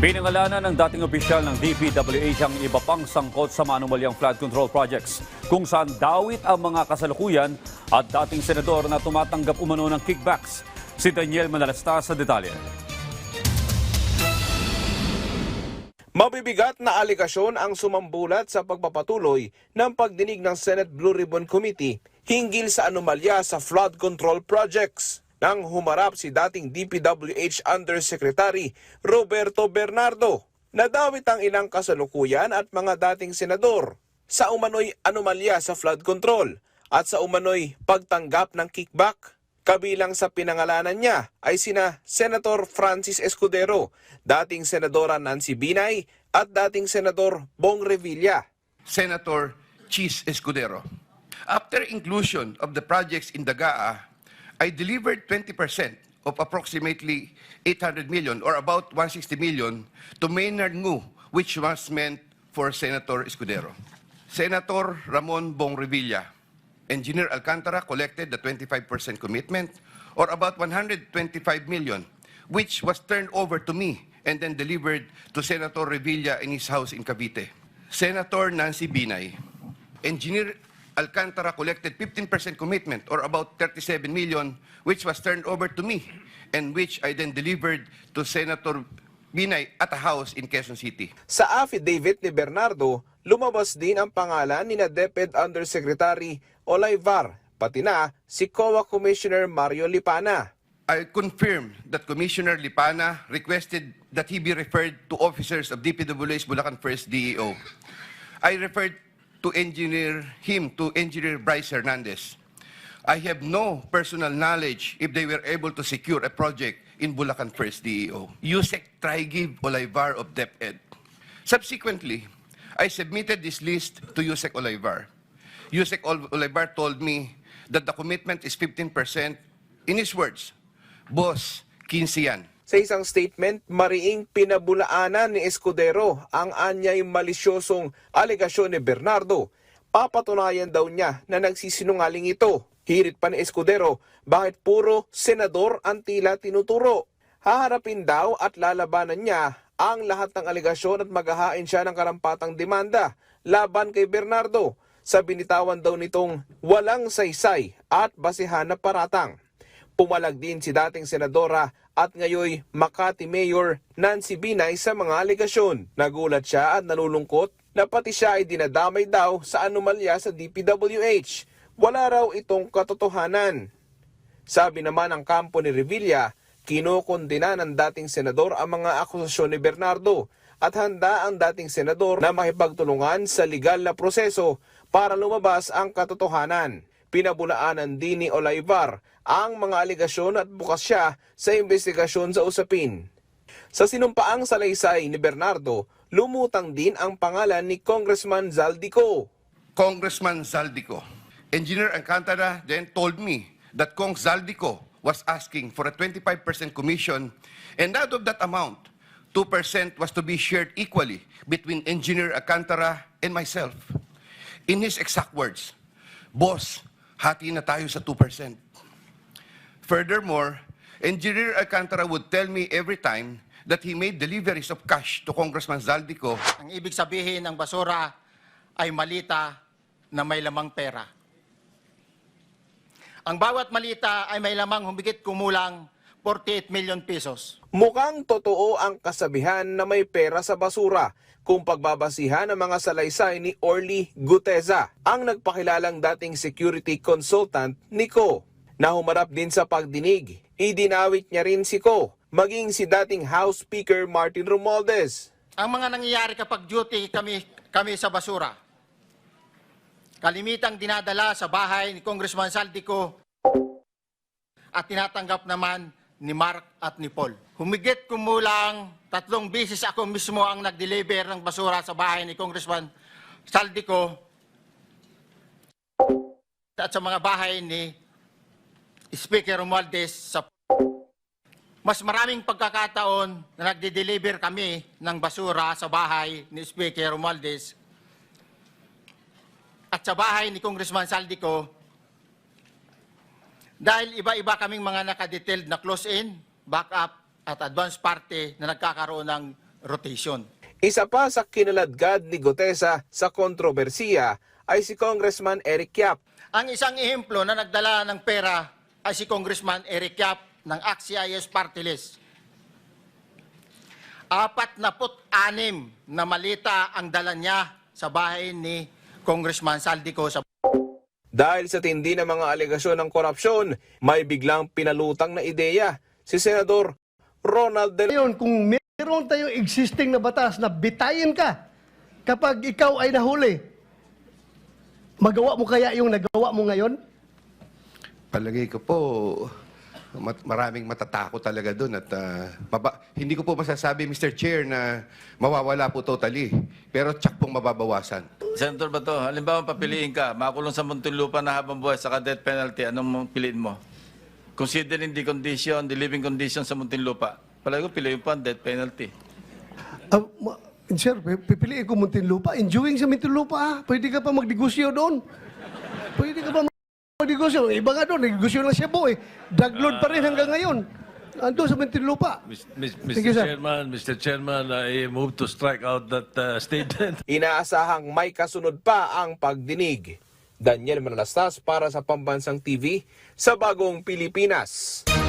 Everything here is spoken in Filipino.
Pinangalanan ng dating opisyal ng DPWH ang iba pang sangkot sa manumalyang flood control projects, kung saan dawit ang mga kasalukuyan at dating senador na tumatanggap umano ng kickbacks. Si Daniel Manalasta sa detalye. Mabibigat na aligasyon ang sumambulat sa pagpapatuloy ng pagdinig ng Senate Blue Ribbon Committee hinggil sa anomalya sa flood control projects. Nang humarap si dating DPWH Undersecretary Roberto Bernardo, nadawit ang ilang kasalukuyan at mga dating senador sa umano'y anomalya sa flood control at sa umano'y pagtanggap ng kickback. Kabilang sa pinangalanan niya ay sina Senator Francis Escudero, dating Senadora Nancy Binay at dating Senador Bong Revilla. Senator Chis Escudero. After inclusion of the projects in the GAA, I delivered 20% of approximately 800 million or about 160 million to Maynard Ngu, which was meant for Senator Escudero. Senator Ramon Bong Revilla. Engineer Alcantara collected the 25% commitment or about 125 million, which was turned over to me and then delivered to Senator Revilla in his house in Cavite. Senator Nancy Binay. Engineer Alcantara collected 15% commitment or about 37 million, which was turned over to me and which I then delivered to Senator Binay at a house in Quezon City. Sa affidavit ni Bernardo, lumabas din ang pangalan ni DepEd Undersecretary Olaivar, pati na si COA Commissioner Mario Lipana. I confirm that Commissioner Lipana requested that he be referred to officers of DPWH Bulacan 1st DEO. I referred to Engineer Bryce Hernandez. I have no personal knowledge if they were able to secure a project in Bulacan 1st DEO. Yusek Trigiv Olaivar of DepEd. Subsequently, I submitted this list to Yusek Olaivar. Yusek Olaivar told me that the commitment is 15%. In his words, Boss, 15 yan. Sa isang statement, mariing pinabulaanan ni Escudero ang anyay malisyosong alegasyon ni Bernardo. Papatunayan daw niya na nagsisinungaling ito. Hirit pa ni Escudero, bakit puro senador ang tila tinuturo? Haharapin daw at lalabanan niya ang lahat ng alegasyon at maghahain siya ng karampatang demanda laban kay Bernardo sa binitawan daw nitong walang saysay at basihan na paratang. Pumalag din si dating senadora at ngayoy Makati Mayor Nancy Binay sa mga alegasyon. Nagulat siya at nalulungkot na pati siya ay dinadamay daw sa anomalya sa DPWH. Wala raw itong katotohanan. Sabi naman ng kampo ni Revilla, kinokondena ng dating senador ang mga akusasyon ni Bernardo at handa ang dating senador na makipagtulungan sa legal na proseso para lumabas ang katotohanan. Pinabulaanan din ni Olaivar ang mga alegasyon at bukas siya sa investigasyon sa usapin. Sa sinumpaang salaysay ni Bernardo, lumutang din ang pangalan ni Congressman Zaldico. Congressman Zaldico. Engineer Alcantara then told me that Cong Zaldico was asking for a 25% commission, and out of that amount, 2% was to be shared equally between Engineer Alcantara and myself. In his exact words, Boss, hati na tayo sa 2%. Furthermore, Engineer Alcantara would tell me every time that he made deliveries of cash to Congressman Zaldico. Ang ibig sabihin ng basura ay malita na may lamang pera. Ang bawat malita ay may lamang humigit kumulang 48 million pesos. Mukhang totoo ang kasabihan na may pera sa basura kung pagbabasihan ng mga salaysay ni Orly Guteza, ang nagpakilalang dating security consultant ni Ko. Na humarap din sa pagdinig, idinawit niya rin si Ko, maging si dating House Speaker Martin Romualdez. Ang mga nangyayari kapag duty kami sa basura, kalimitang dinadala sa bahay ni Congressman Zaldico at tinatanggap naman ni Mark at ni Paul. Humigit kumulang 3 beses ako mismo ang nag-deliver ng basura sa bahay ni Congressman Zaldico at sa mga bahay ni Speaker Romualdez. Mas maraming pagkakataon na nagde-deliver kami ng basura sa bahay ni Speaker Romualdez at sa bahay ni Congressman Zaldico dahil iba-iba kaming mga nakadetailed na close-in, backup at advance party na nagkakaroon ng rotation. Isa pa sa kinaladkad ni Gotesa sa kontrobersiya ay si Congressman Eric Yap. Ang isang ehemplo na nagdala ng pera ay si Congressman Eric Yap ng AXIS Party List. 46 na malita ang dala niya sa bahay ni Congressman Saldico sa Dahil sa tindi ng mga alegasyon ng korupsyon, may biglang pinalutang na ideya si Senador Ronald De Ngayon, kung meron tayong existing na batas na bitayin ka kapag ikaw ay nahuli, magawa mo kaya yung nagawa mo ngayon? Palagay ko po, maraming matatakot talaga doon at hindi ko po masasabi, Mr. Chair, na mawawala po totally. Pero tsak pong mababawasan. Senator Bato, halimbawa papiliin ka, makulong sa Muntinlupa na habang buhay sa death penalty, anong piliin mo? Considering the condition, the living condition sa Muntinlupa, palagi ko piliin pa ang death penalty. Sir, pipiliin ko Muntinlupa. Enjoying sa Muntinlupa, ha? Pwede ka pa magdegosyo doon. Pwede ka pa magdegosyo. Iba nga doon, negosyo lang siya po eh. Drug lord pa rin hanggang ngayon. Ando sa Muntinlupa. Thank you, sir. Mr. Chairman, I move to strike out that statement. Inaasahang may kasunod pa ang pagdinig. Daniel Manalastas para sa Pambansang TV sa Bagong Pilipinas.